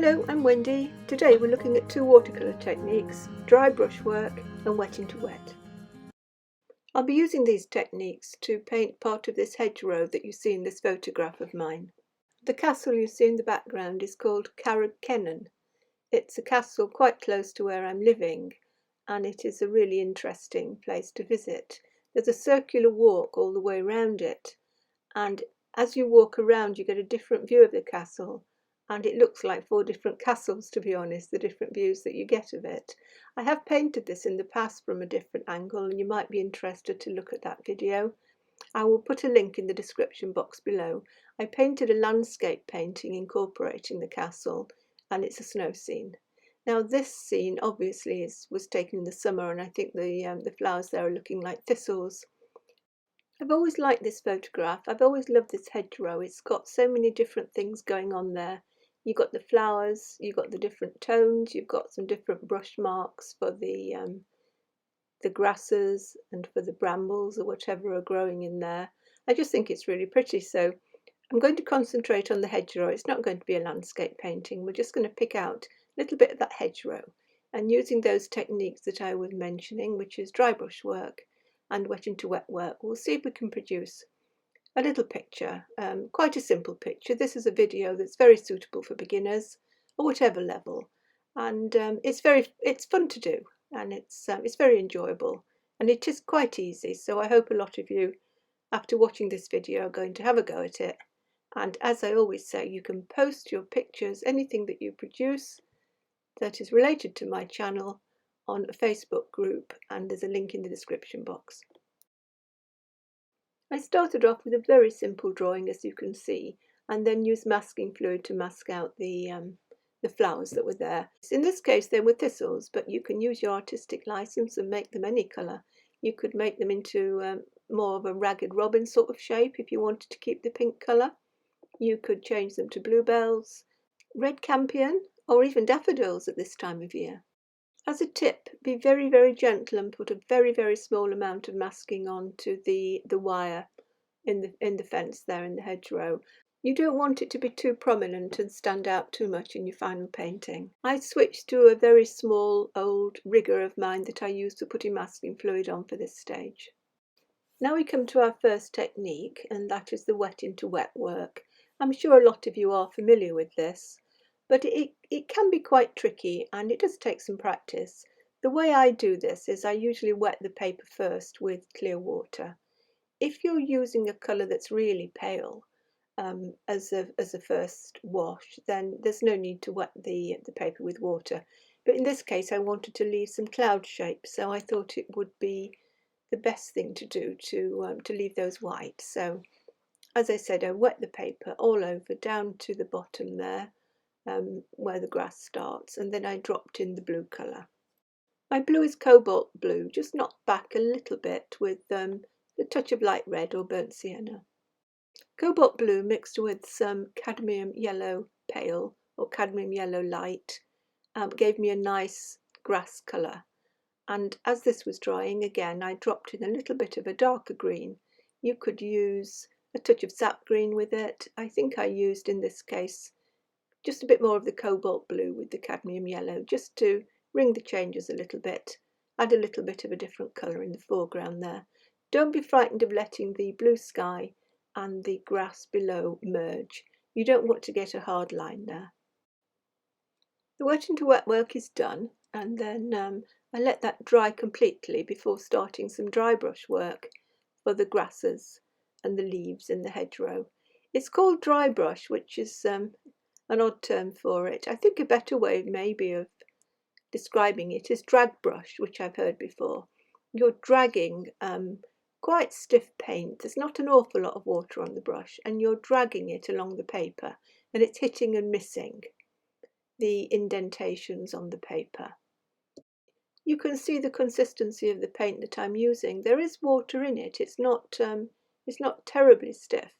Hello, I'm Wendy. Today we're looking at two watercolour techniques, dry brush work and wet into wet. I'll be using these techniques to paint part of this hedgerow that you see in this photograph of mine. The castle you see in the background is called Carragkennan. It's a castle quite close to where I'm living, and it is a really interesting place to visit. There's a circular walk all the way around it, and as you walk around you get a different view of the castle. And it looks like four different castles, to be honest, the different views that you get of it. I have painted this in the past from a different angle, and you might be interested to look at that video. I will put a link in the description box below. I painted a landscape painting incorporating the castle, and it's a snow scene. Now this scene obviously was taken in the summer, and I think the flowers there are looking like thistles. I've always liked this photograph. I've always loved this hedgerow. It's got so many different things going on there. You've got the flowers, you've got the different tones, you've got some different brush marks for the grasses and for the brambles or whatever are growing in there. I just think it's really pretty, so I'm going to concentrate on the hedgerow. It's not going to be a landscape painting. We're just going to pick out a little bit of that hedgerow, and using those techniques that I was mentioning, which is dry brush work and wet into wet work, we'll see if we can produce a little picture, quite a simple picture. This is a video that's very suitable for beginners or whatever level, and it's fun to do, and it's very enjoyable, and it is quite easy. So I hope a lot of you, after watching this video, are going to have a go at it. And as I always say, you can post your pictures, anything that you produce that is related to my channel, on a Facebook group, and there's a link in the description box. I started off with a very simple drawing, as you can see, and then used masking fluid to mask out the flowers that were there. In this case they were thistles, but you can use your artistic license and make them any colour. You could make them into more of a ragged robin sort of shape if you wanted to keep the pink colour. You could change them to bluebells, red campion, or even daffodils at this time of year. As a tip, be very, very gentle and put a very, very small amount of masking onto the wire in the fence there in the hedgerow. You don't want it to be too prominent and stand out too much in your final painting. I switched to a very small old rigger of mine that I used for putting masking fluid on for this stage. Now we come to our first technique, and that is the wet into wet work. I'm sure a lot of you are familiar with this, but it can be quite tricky, and it does take some practice. The way I do this is I usually wet the paper first with clear water. If you're using a colour that's really pale as a first wash, then there's no need to wet the paper with water. But in this case I wanted to leave some cloud shapes, so I thought it would be the best thing to do to leave those white. So as I said, I wet the paper all over down to the bottom there, where the grass starts, and then I dropped in the blue colour. My blue is cobalt blue, just knocked back a little bit with a touch of light red or burnt sienna. Cobalt blue mixed with some cadmium yellow pale or cadmium yellow light gave me a nice grass colour. And as this was drying, again I dropped in a little bit of a darker green. You could use a touch of sap green with it. I think I used in this case just a bit more of the cobalt blue with the cadmium yellow, just to ring the changes a little bit, add a little bit of a different colour in the foreground there. Don't be frightened of letting the blue sky and the grass below merge. You don't want to get a hard line there. The wet into wet work is done, and then I let that dry completely before starting some dry brush work for the grasses and the leaves in the hedgerow. It's called dry brush, which is an odd term for it. I think a better way maybe of describing it is drag brush, which I've heard before. You're dragging quite stiff paint. There's not an awful lot of water on the brush, and you're dragging it along the paper, and it's hitting and missing the indentations on the paper. You can see the consistency of the paint that I'm using. There is water in it. It's not terribly stiff.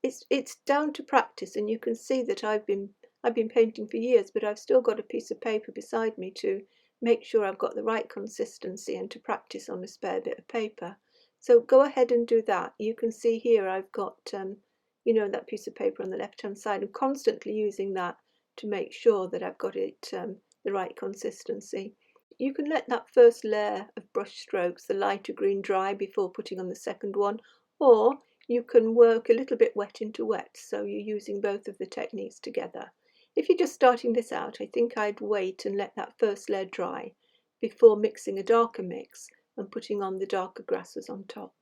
It's down to practice, and you can see that I've been painting for years, but I've still got a piece of paper beside me to make sure I've got the right consistency and to practice on a spare bit of paper. So go ahead and do that. You can see here I've got that piece of paper on the left hand side. I'm constantly using that to make sure that I've got it the right consistency. You can let that first layer of brush strokes, the lighter green, dry before putting on the second one, or you can work a little bit wet into wet, so you're using both of the techniques together. If you're just starting this out, I think I'd wait and let that first layer dry before mixing a darker mix and putting on the darker grasses on top.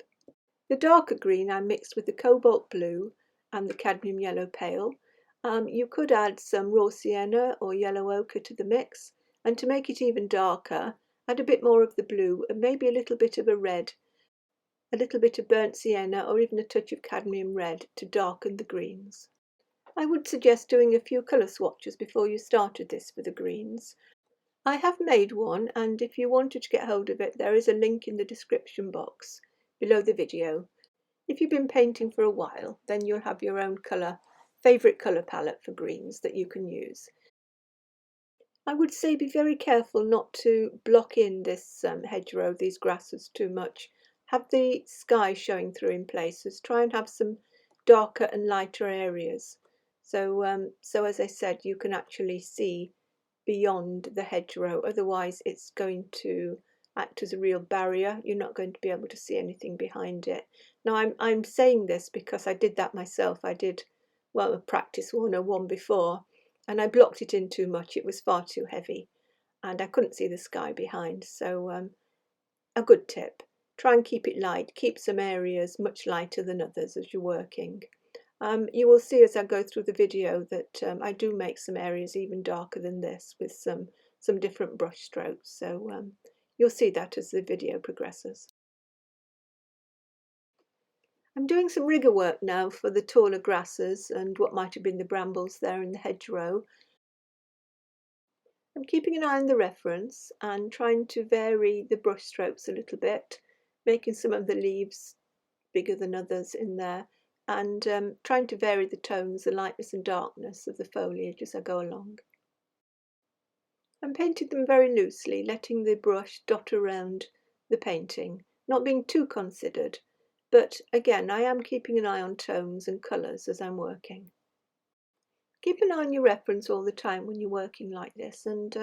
The darker green I mixed with the cobalt blue and the cadmium yellow pale. You could add some raw sienna or yellow ochre to the mix, and to make it even darker, add a bit more of the blue and maybe a little bit of a red, a little bit of burnt sienna or even a touch of cadmium red to darken the greens. I would suggest doing a few colour swatches before you started this for the greens. I have made one, and if you wanted to get hold of it, there is a link in the description box below the video. If you've been painting for a while, then you'll have your own favourite colour palette for greens that you can use. I would say be very careful not to block in this hedgerow, these grasses, too much. Have the sky showing through in places. Try and have some darker and lighter areas. So as I said, you can actually see beyond the hedgerow. Otherwise, it's going to act as a real barrier. You're not going to be able to see anything behind it. Now, I'm saying this because I did that myself. I did, well, a practice 101 before, and I blocked it in too much. It was far too heavy, and I couldn't see the sky behind. So a good tip, try and keep it light. Keep some areas much lighter than others as you're working. You will see as I go through the video that I do make some areas even darker than this with some different brush strokes. So you'll see that as the video progresses. I'm doing some rigger work now for the taller grasses and what might have been the brambles there in the hedgerow. I'm keeping an eye on the reference and trying to vary the brush strokes a little bit, making some of the leaves bigger than others in there, and trying to vary the tones, the lightness and darkness of the foliage as I go along. I'm painting them very loosely, letting the brush dot around the painting, not being too considered, but again I am keeping an eye on tones and colours as I'm working. Keep an eye on your reference all the time when you're working like this, and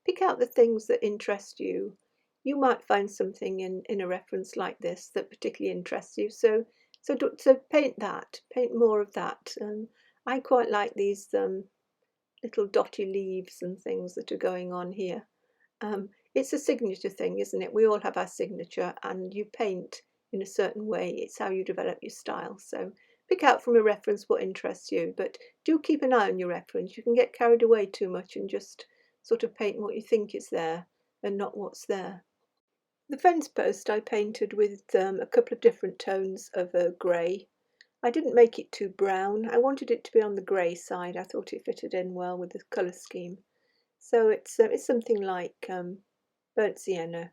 pick out the things that interest you. You might find something in a reference like this that particularly interests you, so paint that, paint more of that. I quite like these little dotty leaves and things that are going on here. It's a signature thing, isn't it? We all have our signature, and you paint in a certain way. It's how you develop your style. So pick out from a reference what interests you, but do keep an eye on your reference. You can get carried away too much and just sort of paint what you think is there and not what's there. The fence post I painted with a couple of different tones of grey. I didn't make it too brown. I wanted it to be on the grey side. I thought it fitted in well with the colour scheme. So it's something like burnt sienna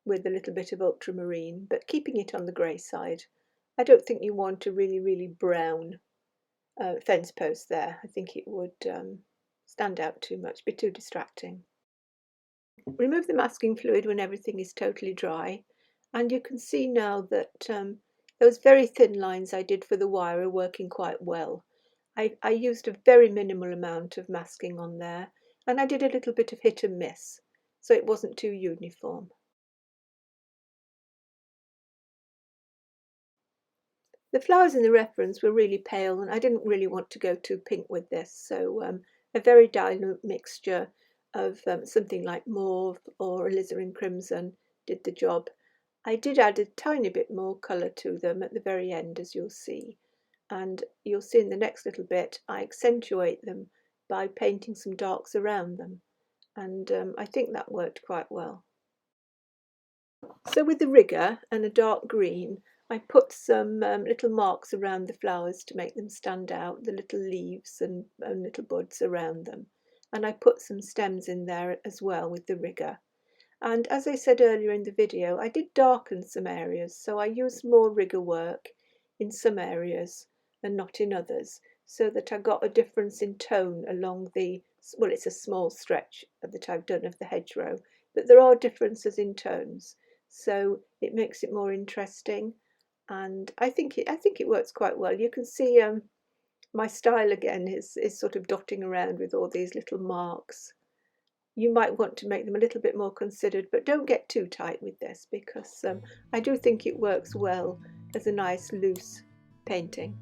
with a little bit of ultramarine, but keeping it on the grey side. I don't think you want a really, really brown fence post there. I think it would stand out too much, be too distracting. Remove the masking fluid when everything is totally dry, and you can see now that those very thin lines I did for the wire are working quite well. I used a very minimal amount of masking on there, and I did a little bit of hit and miss, so it wasn't too uniform. The flowers in the reference were really pale, and I didn't really want to go too pink with this, so a very dilute mixture of something like mauve or alizarin crimson did the job. I did add a tiny bit more colour to them at the very end, as you'll see, and you'll see in the next little bit I accentuate them by painting some darks around them, and I think that worked quite well. So with the rigger and a dark green, I put some little marks around the flowers to make them stand out, the little leaves and little buds around them. And I put some stems in there as well with the rigger. And as I said earlier in the video, I did darken some areas, so I used more rigger work in some areas and not in others, so that I got a difference in tone along the, well, it's a small stretch that I've done of the hedgerow, but there are differences in tones, so it makes it more interesting. And I think it works quite well. You can see My style again is sort of dotting around with all these little marks. You might want to make them a little bit more considered, but don't get too tight with this, because I do think it works well as a nice loose painting.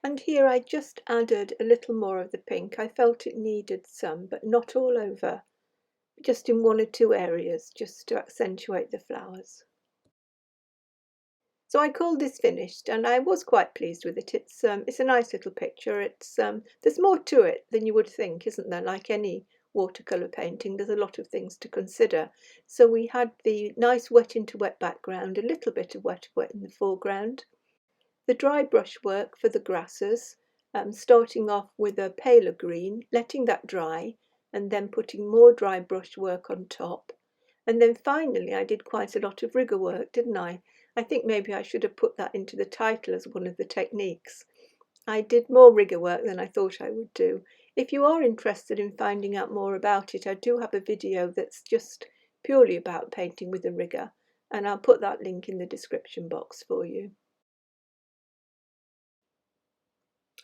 And here I just added a little more of the pink. I felt it needed some, but not all over, just in one or two areas, just to accentuate the flowers. So I called this finished, and I was quite pleased with it. It's a nice little picture. There's more to it than you would think, isn't there? Like any watercolour painting, there's a lot of things to consider. So we had the nice wet into wet background, a little bit of wet in the foreground, the dry brush work for the grasses, starting off with a paler green, letting that dry, and then putting more dry brush work on top. And then finally I did quite a lot of rigger work, didn't I? I think maybe I should have put that into the title as one of the techniques. I did more rigger work than I thought I would do. If you are interested in finding out more about it, I do have a video that's just purely about painting with a rigger, and I'll put that link in the description box for you.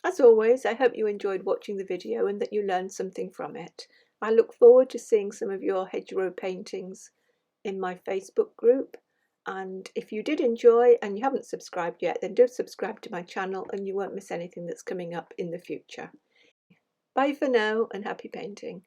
As always, I hope you enjoyed watching the video and that you learned something from it. I look forward to seeing some of your hedgerow paintings in my Facebook group. And if you did enjoy and you haven't subscribed yet, then do subscribe to my channel and you won't miss anything that's coming up in the future. Bye for now and happy painting.